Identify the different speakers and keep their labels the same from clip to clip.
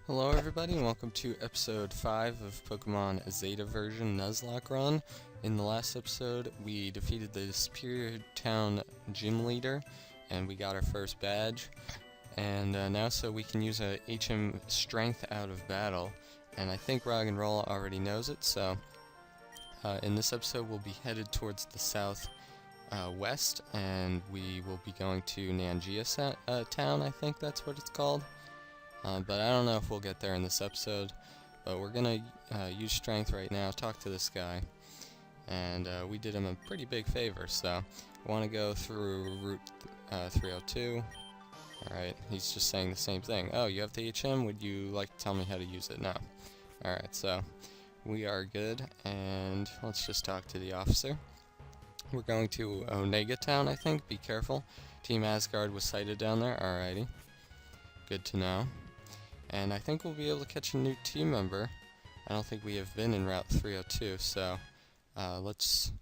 Speaker 1: Hello everybody and welcome to episode 5 of Pokémon Zeta version Nuzlocke Run. In the last episode we defeated the Superior Town Gym Leader and we got our first badge. And now so we can use a HM Strength out of battle. And I think Roggenrola already knows it, so in this episode we'll be headed towards the south west, and we will be going to Nangia Town, I think that's what it's called. But I don't know if we'll get there in this episode, but we're gonna use strength right now, talk to this guy, and we did him a pretty big favor, so I want to go through Route 302. Alright, he's just saying the same thing. Oh, you have the HM? Would you like to tell me how to use it? No. Alright, so we are good, and let's just talk to the officer. We're going to Onega Town, I think. Be careful. Team Asgard was sighted down there. Alrighty. Good to know. And I think we'll be able to catch a new team member. I don't think we have been in Route 302, so let's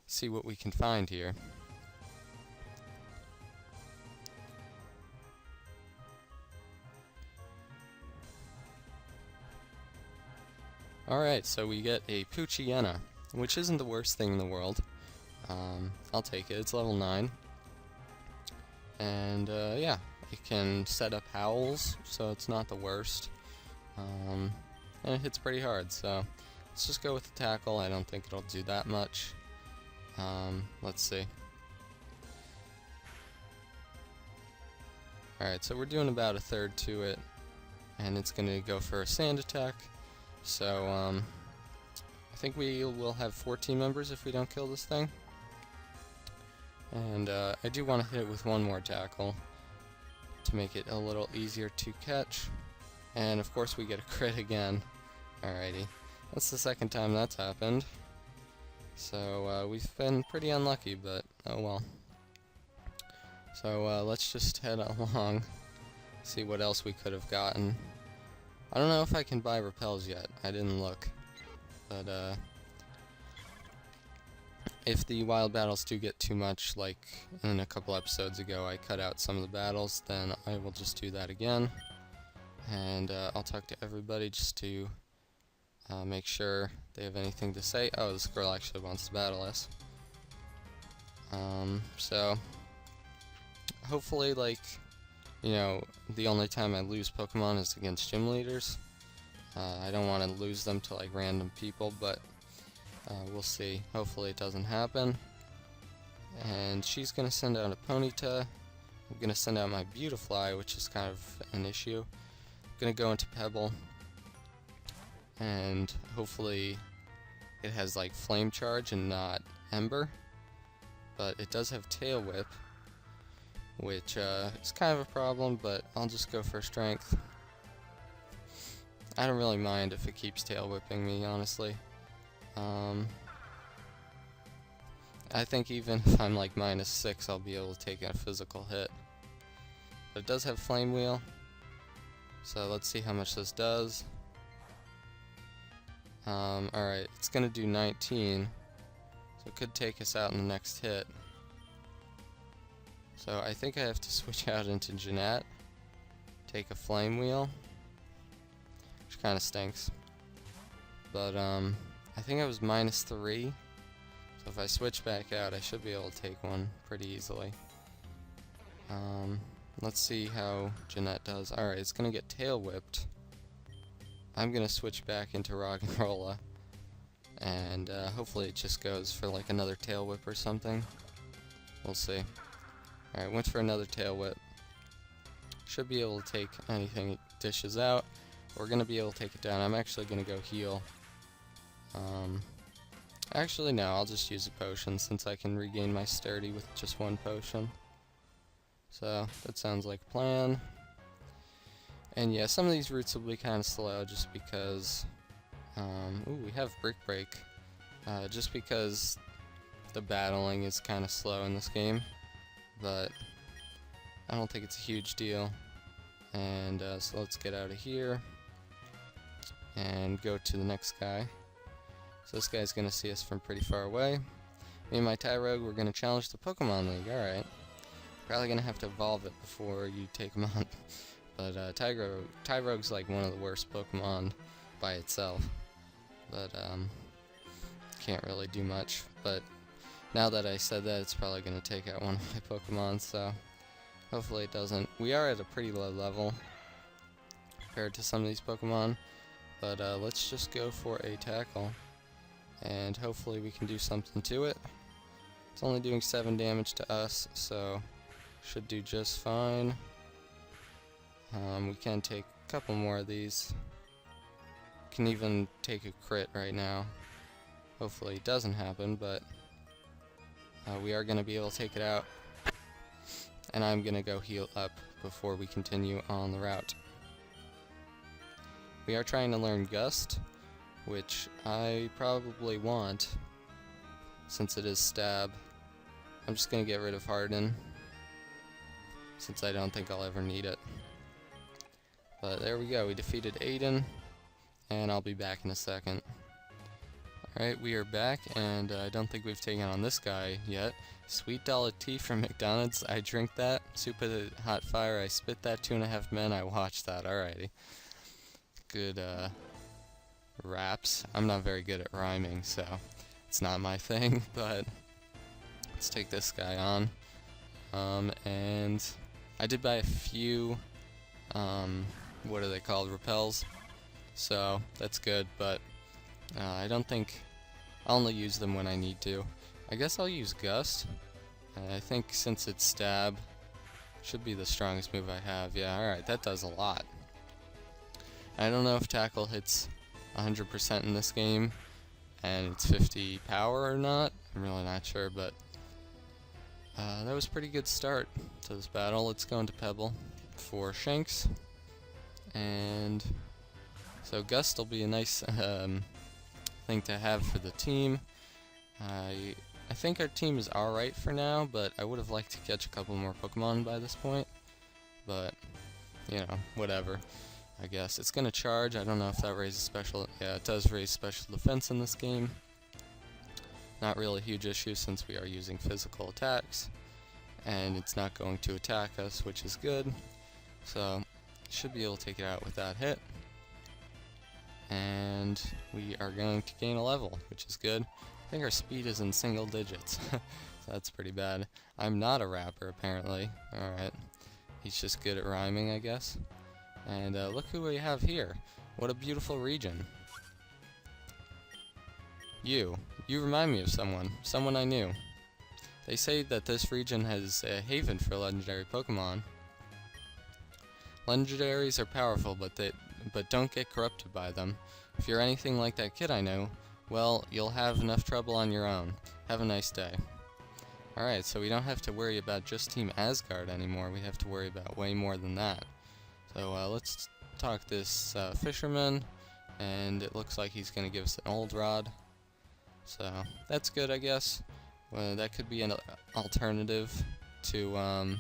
Speaker 1: see what we can find here. Alright, so we get a Poochyena, which isn't the worst thing in the world. I'll take it. It's level 9. And yeah, it can set up howls, so it's not the worst. And it hits pretty hard, so let's just go with the tackle. I don't think it'll do that much. Let's see. Alright, so we're doing about a third to it, and it's going to go for a sand attack. So I think we will have 14 members if we don't kill this thing. And I do want to hit it with one more tackle to make it a little easier to catch. And of course we get a crit again. Alrighty. That's the second time that's happened. So we've been pretty unlucky, but oh well. So let's just head along, see what else we could have gotten. I don't know if I can buy repels yet. I didn't look. But if the wild battles do get too much, like in a couple episodes ago I cut out some of the battles, then I will just do that again. And I'll talk to everybody just to make sure they have anything to say. Oh, this girl actually wants to battle us. So hopefully, like, you know, the only time I lose Pokemon is against gym leaders. I don't want to lose them to like random people, but we'll see. Hopefully it doesn't happen. And she's going to send out a Ponyta. I'm going to send out my Beautifly, which is kind of an issue. I'm going to go into Pebble. And hopefully it has like Flame Charge and not Ember. But it does have Tail Whip, which is kind of a problem, but I'll just go for strength. I don't really mind if it keeps tail whipping me, honestly. I think even if I'm like -6, I'll be able to take a physical hit. But it does have Flame Wheel, so let's see how much this does. Alright, it's gonna do 19, so it could take us out in the next hit. So I think I have to switch out into Jeanette, take a Flame Wheel, which kind of stinks. But I think I was -3, so if I switch back out I should be able to take one pretty easily. Let's see how Jeanette does. Alright, it's gonna get tail whipped. I'm gonna switch back into Roggenrola, and hopefully it just goes for like another tail whip or something. We'll see. Alright, went for another tail whip. Should be able to take anything it dishes out. We're going to be able to take it down. I'm actually going to go heal. Actually, no, I'll just use a potion since I can regain my sturdy with just one potion. So, that sounds like a plan. And yeah, some of these routes will be kind of slow just because... ooh, we have Brick Break. Just because the battling is kind of slow in this game. But I don't think it's a huge deal. And so let's get out of here and go to the next guy. So this guy's going to see us from pretty far away. Me and my Tyrogue, we're going to challenge the Pokemon League. Alright. Probably going to have to evolve it before you take him on. But Tyrogue's like one of the worst Pokemon by itself. But can't really do much. But now that I said that, it's probably going to take out one of my Pokemon, so hopefully it doesn't. We are at a pretty low level compared to some of these Pokemon, but let's just go for a tackle, and hopefully we can do something to it. It's only doing 7 damage to us, so should do just fine. We can take a couple more of these. Can even take a crit right now. Hopefully it doesn't happen, but we are going to be able to take it out. And I'm going to go heal up before we continue on the route. We are trying to learn Gust, which I probably want, since it is Stab. I'm just going to get rid of Harden, since I don't think I'll ever need it. But there we go, we defeated Aiden, and I'll be back in a second. Alright, we are back, and I don't think we've taken on this guy yet. Sweet Dollar Tea from McDonald's, I drink that. Super Hot Fire, I spit that. 2.5 Men, I watched that. Alrighty. Good raps. I'm not very good at rhyming, so it's not my thing, but let's take this guy on. And I did buy a few, what are they called, repels, so that's good, but I don't think I'll only use them when I need to. I guess I'll use Gust. I think since it's Stab, should be the strongest move I have. Yeah, alright, that does a lot. I don't know if Tackle hits 100% in this game, and it's 50 power or not. I'm really not sure, but that was a pretty good start to this battle. Let's go into Pebble for Shanks. And so Gust will be a nice thing to have for the team. I think our team is alright for now, but I would have liked to catch a couple more Pokemon by this point. But, you know, whatever. I guess it's going to charge. I don't know if that raises special. Yeah, it does raise special defense in this game. Not really a huge issue since we are using physical attacks. And it's not going to attack us, which is good. So, should be able to take it out with that hit. And we are going to gain a level, which is good. I think our speed is in single digits. So that's pretty bad. I'm not a rapper, apparently. Alright. He's just good at rhyming, I guess. And look who we have here. What a beautiful region. You remind me of someone I knew. They say that this region has a haven for legendary Pokemon. Legendaries are powerful, but don't get corrupted by them. If you're anything like that kid I know, well, you'll have enough trouble on your own. Have a nice day. Alright, so we don't have to worry about just Team Asgard anymore. We have to worry about way more than that. So let's talk this fisherman, and it looks like he's going to give us an old rod. So that's good, I guess. Well, that could be an alternative to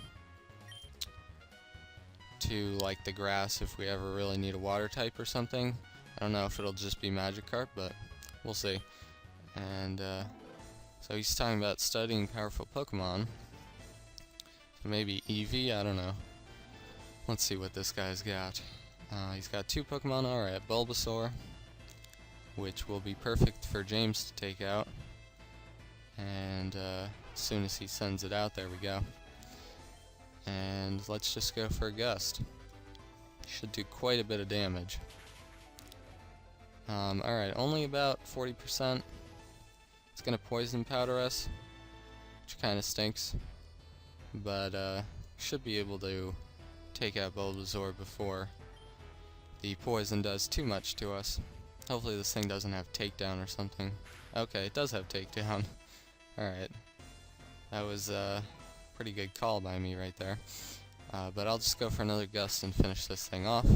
Speaker 1: like the grass if we ever really need a water type or something. I don't know if it'll just be Magikarp, but we'll see. And so he's talking about studying powerful Pokemon. So maybe Eevee, I don't know. Let's see what this guy's got. He's got 2 Pokemon, alright, Bulbasaur, which will be perfect for James to take out. And as soon as he sends it out, there we go. And let's just go for a Gust. Should do quite a bit of damage. Alright, only about 40%. It's gonna poison powder us, which kinda stinks. But should be able to take out Bulbasaur before the poison does too much to us. Hopefully this thing doesn't have takedown or something. Okay, it does have takedown. Alright. That was a pretty good call by me right there. But I'll just go for another Gust and finish this thing off.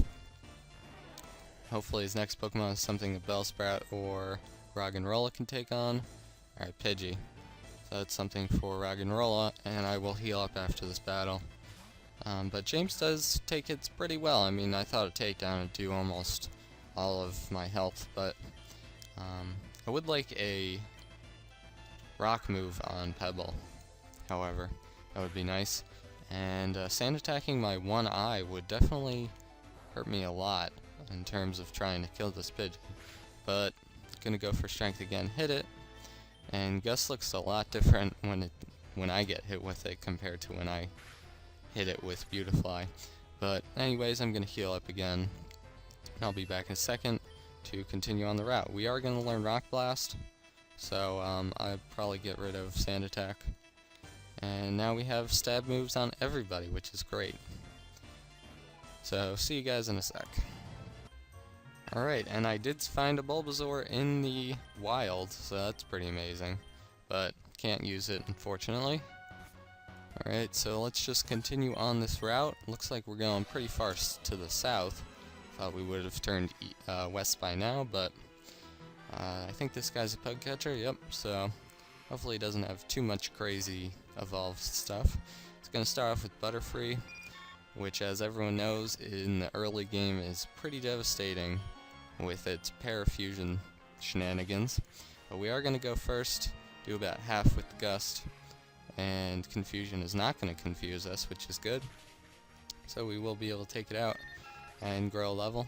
Speaker 1: Hopefully his next Pokemon is something that Bellsprout or Roggenrola can take on. Alright, Pidgey. So that's something for Roggenrola, and I will heal up after this battle. But James does take hits pretty well. I mean, I thought a takedown would do almost all of my health, but I would like a rock move on Pebble, however. That would be nice. And sand attacking my one eye would definitely hurt me a lot in terms of trying to kill this pigeon. But gonna go for strength again, hit it, and Gus looks a lot different when I get hit with it compared to when I hit it with Beautifly. But anyways, I'm gonna heal up again. I'll be back in a second to continue on the route. We are gonna learn Rock Blast, so I'll probably get rid of Sand Attack. And now we have stab moves on everybody, which is great. So see you guys in a sec. Alright, and I did find a Bulbasaur in the wild, so that's pretty amazing. But can't use it, unfortunately. Alright, so let's just continue on this route. Looks like we're going pretty far to the south. Thought we would have turned west by now, but I think this guy's a pug catcher, yep, so hopefully he doesn't have too much crazy evolved stuff. It's going to start off with Butterfree, which, as everyone knows, in the early game is pretty devastating with its parafusion shenanigans. But we are going to go first, do about half with the Gust, and Confusion is not going to confuse us, which is good. So we will be able to take it out and grow a level.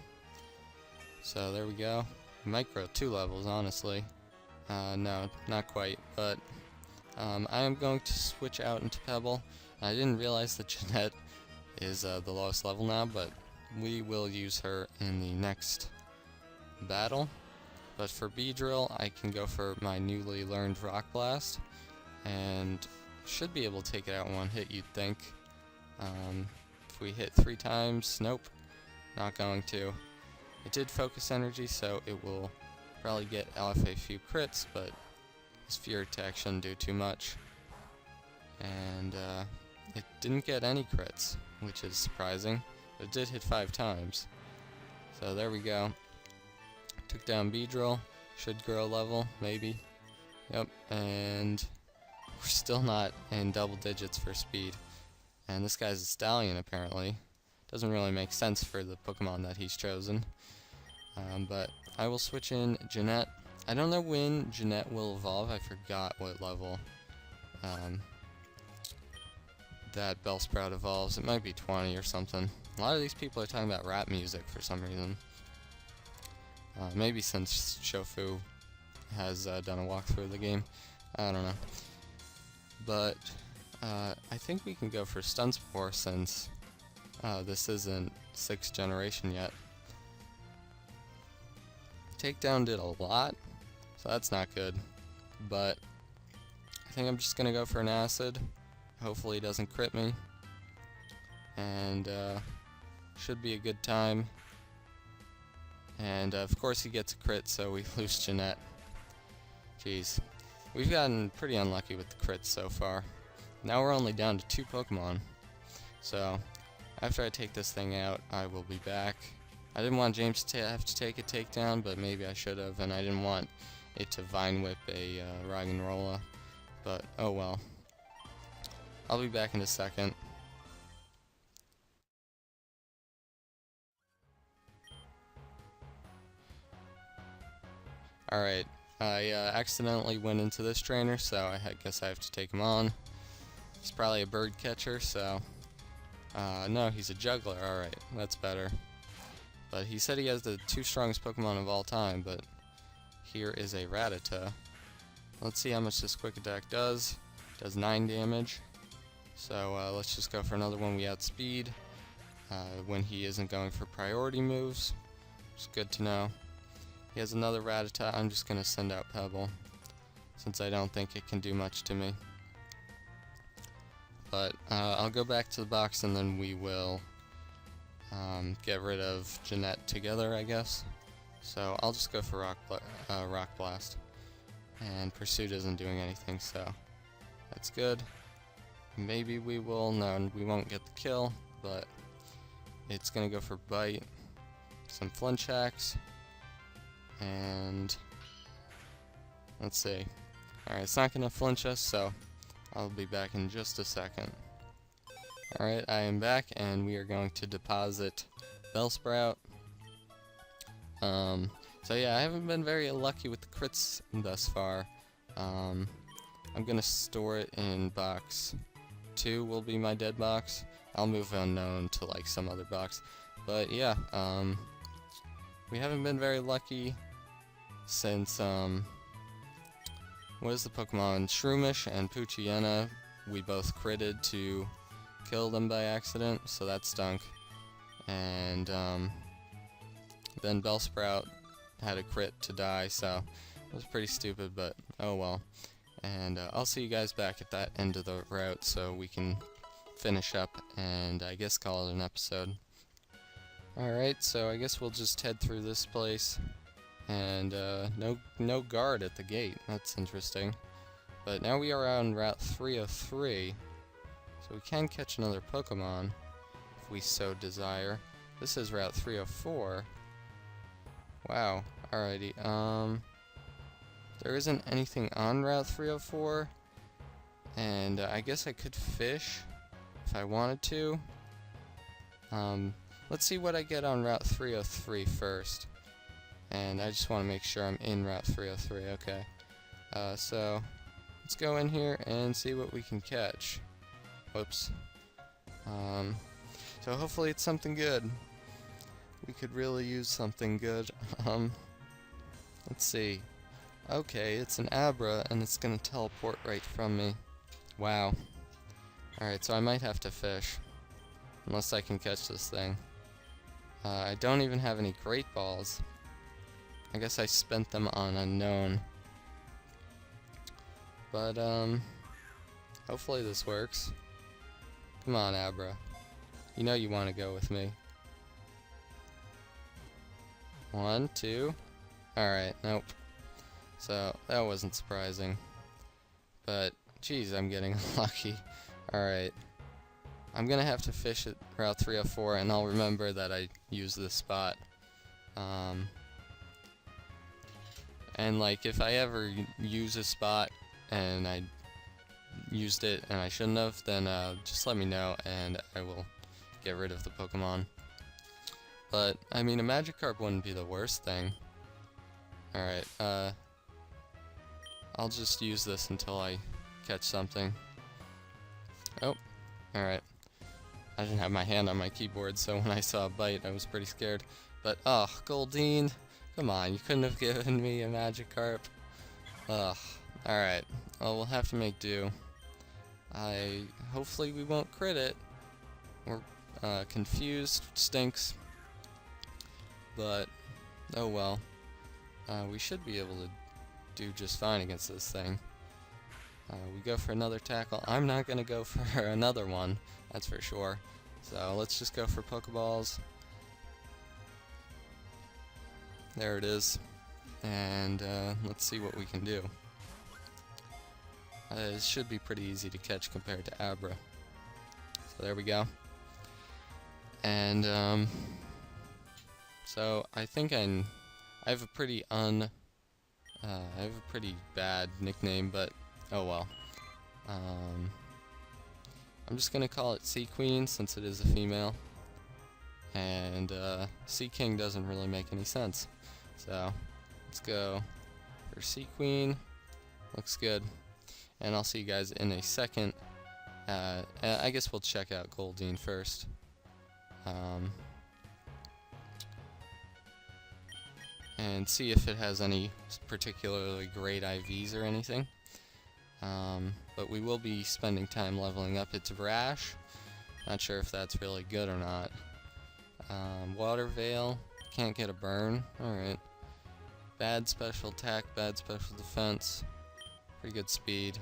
Speaker 1: So there we go. We might grow 2 levels, honestly. No, not quite, but I am going to switch out into Pebble. I didn't realize that Jeanette is the lowest level now, but we will use her in the next battle. But for Beedrill, I can go for my newly learned Rock Blast, and should be able to take it out in one hit, you'd think. If we hit 3 times, nope, not going to. It did focus energy, so it will probably get off a few crits, but this Fear attack shouldn't do too much. And it didn't get any crits, which is surprising, but it did hit 5 times. So there we go. Took down Beedrill, should grow a level, maybe. Yep, and we're still not in double digits for speed. And this guy's a Stallion, apparently. Doesn't really make sense for the Pokemon that he's chosen. But I will switch in Jeanette. I don't know when Jeanette will evolve. I forgot what level that Bellsprout evolves. It might be 20 or something. A lot of these people are talking about rap music for some reason. Maybe since Shofu has done a walkthrough of the game. I don't know. But I think we can go for Stun Spore since this isn't 6th generation yet. Takedown did a lot, so that's not good. But I think I'm just gonna go for an Acid. Hopefully he doesn't crit me. And should be a good time. And of course he gets a crit, so we lose Jeanette. Jeez. We've gotten pretty unlucky with the crits so far. Now we're only down to 2 Pokemon. So after I take this thing out, I will be back. I didn't want James to have to take a takedown, but maybe I should have, and I didn't want it to Vine Whip a Roggenrola. But oh well. I'll be back in a second. Alright, I accidentally went into this trainer, so I guess I have to take him on. He's probably a bird catcher, so... no, he's a juggler. Alright, that's better. But he said he has the 2 strongest Pokemon of all time, but here is a Rattata. Let's see how much this quick attack does. Does 9 damage. So let's just go for another one. We outspeed when he isn't going for priority moves. It's good to know. He has another Rattata. I'm just going to send out Pebble, since I don't think it can do much to me. But I'll go back to the box and then we will get rid of Jeanette together, I guess. So I'll just go for Rock Blast. And Pursuit isn't doing anything, so that's good. Maybe we will, no, we won't get the kill, but it's going to go for Bite, some Flinch hacks, and let's see. Alright, it's not going to flinch us, so I'll be back in just a second. Alright, I am back, and we are going to deposit Bellsprout. So yeah, I haven't been very lucky with the crits thus far. I'm gonna store it in box 2 will be my dead box. I'll move unknown to like some other box. But yeah, we haven't been very lucky since, what is the Pokemon? Shroomish and Poochyena, we both critted to kill them by accident, so that stunk. And then Bellsprout had a crit to die, so it was pretty stupid, but oh well. And I'll see you guys back at that end of the route so we can finish up and I guess call it an episode. Alright, so I guess we'll just head through this place. And no guard at the gate. That's interesting. But now we are on Route 303, so we can catch another Pokemon if we so desire. This is Route 304. Wow. Alrighty. There isn't anything on Route 304, and I guess I could fish if I wanted to. Let's see what I get on Route 303 first. And I just want to make sure I'm in Route 303, okay. So, let's go in here and see what we can catch. Whoops. So hopefully it's something good. We could really use something good. Let's see. Okay, it's an Abra, and it's gonna teleport right from me. Wow. Alright, so I might have to fish. Unless I can catch this thing. I don't even have any Great Balls. I guess I spent them on unknown. But, hopefully this works. Come on, Abra. You know you want to go with me. 1, 2. Alright, nope. So, that wasn't surprising. But, geez, I'm getting lucky. Alright. I'm gonna have to fish at Route 304, and I'll remember that I used this spot. And like, if I ever use a spot and I used it and I shouldn't have, then just let me know and I will get rid of the Pokemon. But, I mean, a Magikarp wouldn't be the worst thing. Alright, I'll just use this until I catch something. Oh, alright. I didn't have my hand on my keyboard, so when I saw a bite, I was pretty scared. But, ugh, Goldeen. Come on, you couldn't have given me a Magikarp. Ugh. Alright. Well, we'll have to make do. Hopefully we won't crit it. We're confused. Stinks. But, oh well. We should be able to do just fine against this thing. We go for another tackle. I'm not gonna go for another one, that's for sure. So let's just go for Pokeballs. There it is. And let's see what we can do. It should be pretty easy to catch compared to Abra. So there we go. And so I think I have a pretty bad nickname, but oh well. I'm just gonna call it Sea Queen since it is a female. And Sea King doesn't really make any sense. So let's go for Sea Queen. Looks good. And I'll see you guys in a second. I guess we'll check out Goldeen first. And see if it has any particularly great IVs or anything. But we will be spending time leveling up its Rash. Not sure if that's really good or not. Water Veil, can't get a burn. Alright. Bad special attack, bad special defense. Pretty good speed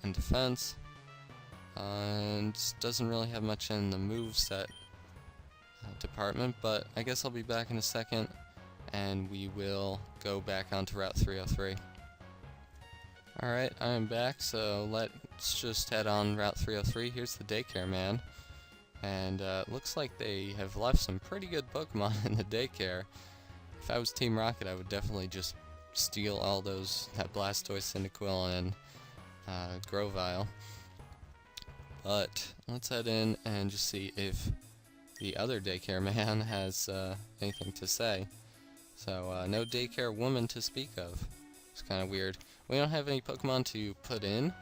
Speaker 1: and defense. And doesn't really have much in the moveset department, but I guess I'll be back in a second and we will go back onto Route 303. Alright, I am back, so let's just head on Route 303. Here's the daycare man. And looks like they have left some pretty good Pokemon in the daycare. If I was Team Rocket, I would definitely just steal all that Blastoise, Cyndaquil, and Grovyle. But let's head in and just see if the other daycare man has anything to say. So, no daycare woman to speak of. It's kind of weird. We don't have any Pokemon to put in,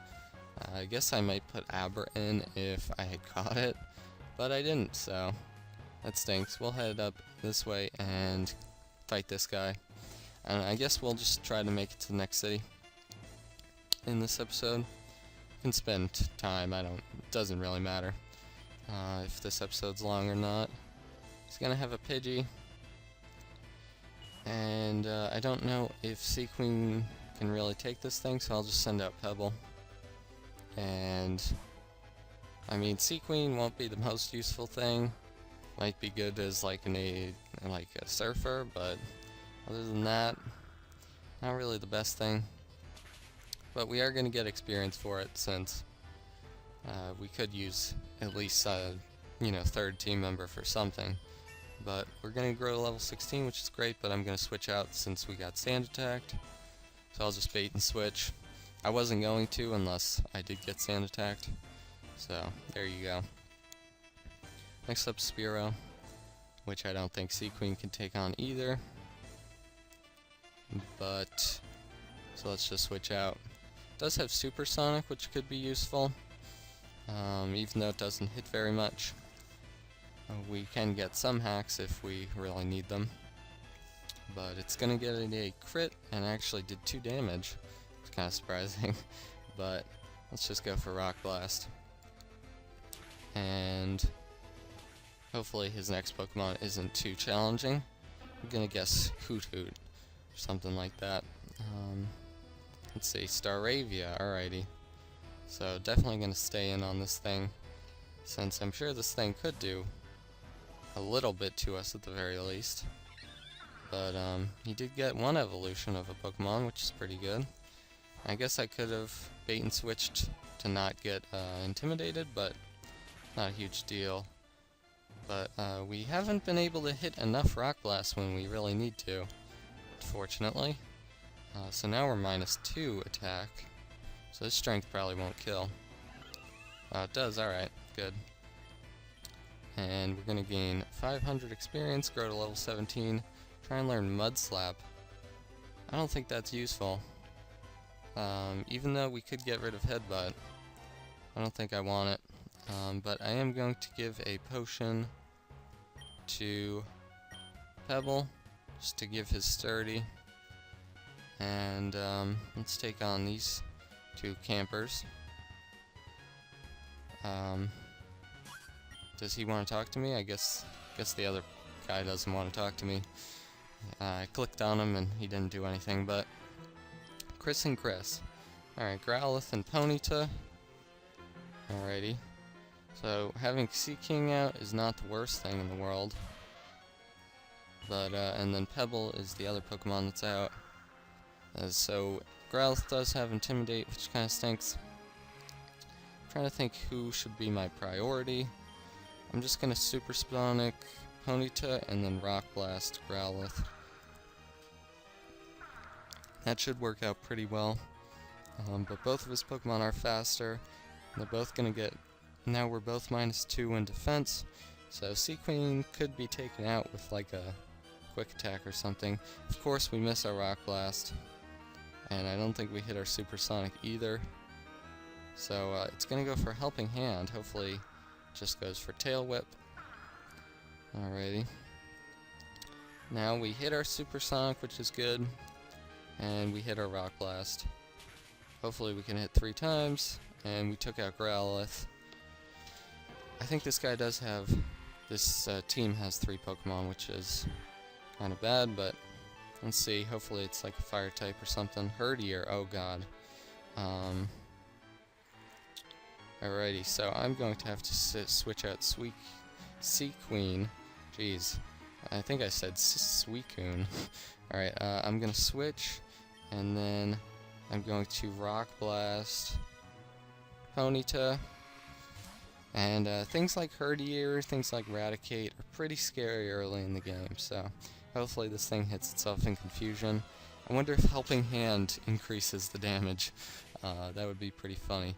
Speaker 1: I guess I might put Aber in if I had caught it, but I didn't, so that stinks. We'll head up this way and fight this guy. And I guess we'll just try to make it to the next city in this episode. Can spend time, it doesn't really matter if this episode's long or not. He's gonna have a Pidgey, and I don't know if Sequin can really take this thing, so I'll just send out Pebble. And I mean, Sequin won't be the most useful thing. Might be good as like a surfer, but other than that, not really the best thing. But we are going to get experience for it, since we could use at least third team member for something. But we're going to grow to level 16, which is great, but I'm going to switch out since we got sand attacked. So I'll just bait and switch. I wasn't going to unless I did get sand attacked. So there you go. Next up, Spearow, which I don't think Sequin can take on either. But so let's just switch out. It does have Supersonic, which could be useful, even though it doesn't hit very much. We can get some hacks if we really need them. But it's gonna get a crit and actually did 2 damage. It's kind of surprising. But let's just go for Rock Blast. And hopefully his next Pokemon isn't too challenging. I'm gonna guess Hoot Hoot or something like that. Let's see, Staravia, alrighty. So definitely gonna stay in on this thing, since I'm sure this thing could do a little bit to us at the very least. But he did get 1 evolution of a Pokemon, which is pretty good. I guess I could have bait and switched to not get intimidated, but not a huge deal. But we haven't been able to hit enough Rock Blast when we really need to, unfortunately. So now we're -2 attack. So this strength probably won't kill. It does, alright, good. And we're going to gain 500 experience, grow to level 17, try and learn Mud Slap. I don't think that's useful. Even though we could get rid of Headbutt, I don't think I want it. But I am going to give a potion to Pebble, just to give his sturdy. And let's take on these 2 campers. Does he want to talk to me? I guess the other guy doesn't want to talk to me. I clicked on him and he didn't do anything, but Chris and Chris. Alright, Growlithe and Ponyta. Alrighty. So having Seaking out is not the worst thing in the world. But and then Pebble is the other Pokemon that's out. So Growlithe does have Intimidate, which kind of stinks. I'm trying to think who should be my priority. I'm just gonna Supersonic Ponyta and then Rock Blast Growlithe. That should work out pretty well. But both of his Pokemon are faster. They're both gonna get. Now we're both -2 in defense, so Sequin could be taken out with like a quick attack or something. Of course, we miss our Rock Blast, and I don't think we hit our Supersonic either. So it's gonna go for Helping Hand. Hopefully, it just goes for Tail Whip. Alrighty. Now we hit our Supersonic, which is good, and we hit our Rock Blast. Hopefully, we can hit 3 times, and we took out Growlithe. I think this guy does have, this team has 3 Pokemon, which is kind of bad, but let's see, hopefully it's like a fire type or something. Herdier, oh god. Alrighty, so I'm going to have to switch out Sequin. Jeez, I think I said Suicune. Alright, I'm gonna switch, and then I'm going to Rock Blast Ponyta. And things like Herdier, things like Raticate are pretty scary early in the game, so hopefully this thing hits itself in confusion. I wonder if Helping Hand increases the damage. That would be pretty funny.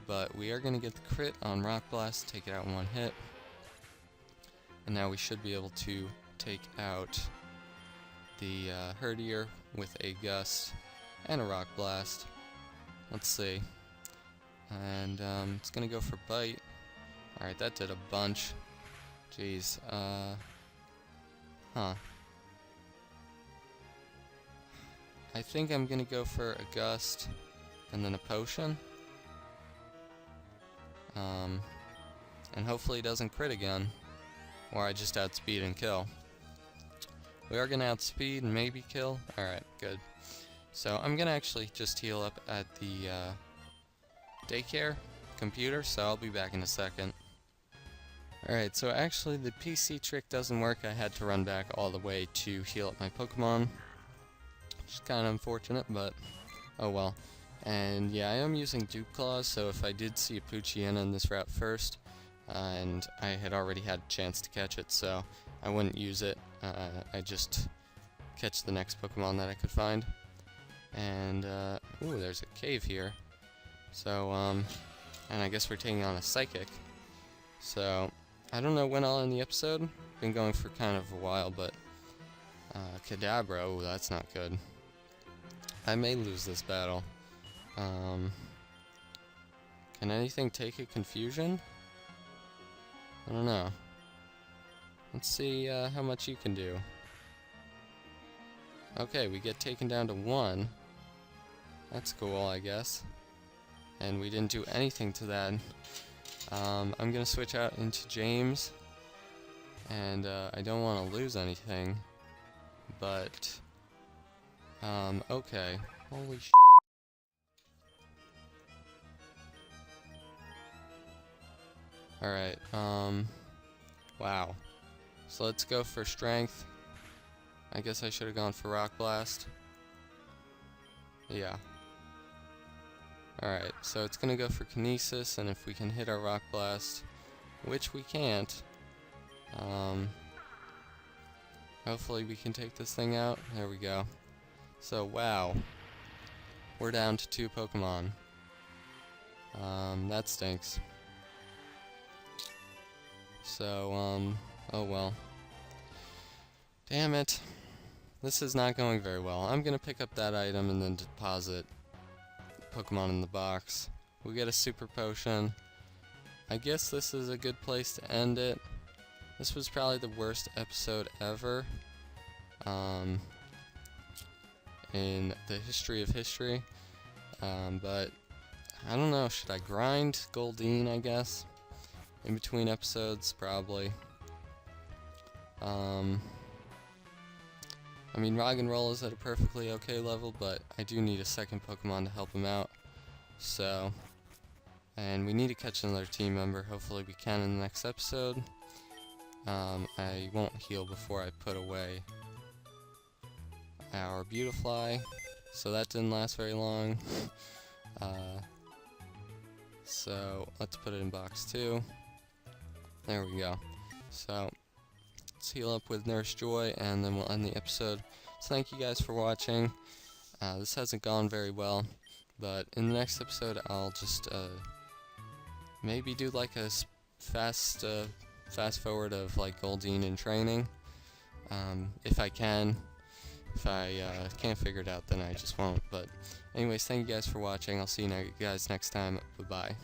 Speaker 1: But we are going to get the crit on Rock Blast, take it out in 1 hit. And now we should be able to take out the Herdier with a Gust and a Rock Blast. Let's see. And it's gonna go for bite. Alright, that did a bunch. Jeez, huh. I think I'm gonna go for a gust and then a potion. And hopefully it doesn't crit again. Or I just outspeed and kill. We are gonna outspeed and maybe kill. Alright, good. So I'm gonna actually just heal up at the daycare computer, so I'll be back in a second. Alright, so actually the PC trick doesn't work. I had to run back all the way to heal up my Pokemon. Which is kind of unfortunate, but oh well. And yeah, I am using Dupes Clause, so if I did see a Poochyena in this route first, and I had already had a chance to catch it, so I wouldn't use it. I just catch the next Pokemon that I could find. And, ooh, there's a cave here. So, and I guess we're taking on a Psychic. So, I don't know when I'll end the episode. Been going for kind of a while, but, Kadabra, ooh, that's not good. I may lose this battle. Can anything take a Confusion? I don't know. Let's see how much you can do. Okay, we get taken down to 1. That's cool, I guess. And we didn't do anything to that. I'm gonna switch out into James. And I don't want to lose anything. But, okay. Holy sh**. Alright, wow. So let's go for Strength. I guess I should have gone for Rock Blast. Yeah. Alright, so it's gonna go for Kinesis, and if we can hit our Rock Blast, which we can't, hopefully we can take this thing out. There we go. So, wow. We're down to 2 Pokemon. That stinks. So, oh well. Damn it. This is not going very well. I'm gonna pick up that item and then deposit Pokemon in the box. We get a Super Potion. I guess this is a good place to end it. This was probably the worst episode ever. In the history of history. But, I don't know, should I grind Goldeen, I guess? In between episodes, probably. I mean, Roggenroll is at a perfectly okay level, but I do need a second Pokemon to help him out. So, and we need to catch another team member. Hopefully we can in the next episode. I won't heal before I put away our Beautifly, so that didn't last very long. So, let's put it in box 2. There we go. So, let's heal up with Nurse Joy, and then we'll end the episode. So thank you guys for watching. This hasn't gone very well, but in the next episode I'll just maybe do like a fast forward of like Goldeen in training, if I can. If I can't figure it out, then I just won't. But anyways, thank you guys for watching. I'll see you guys next time. Bye bye.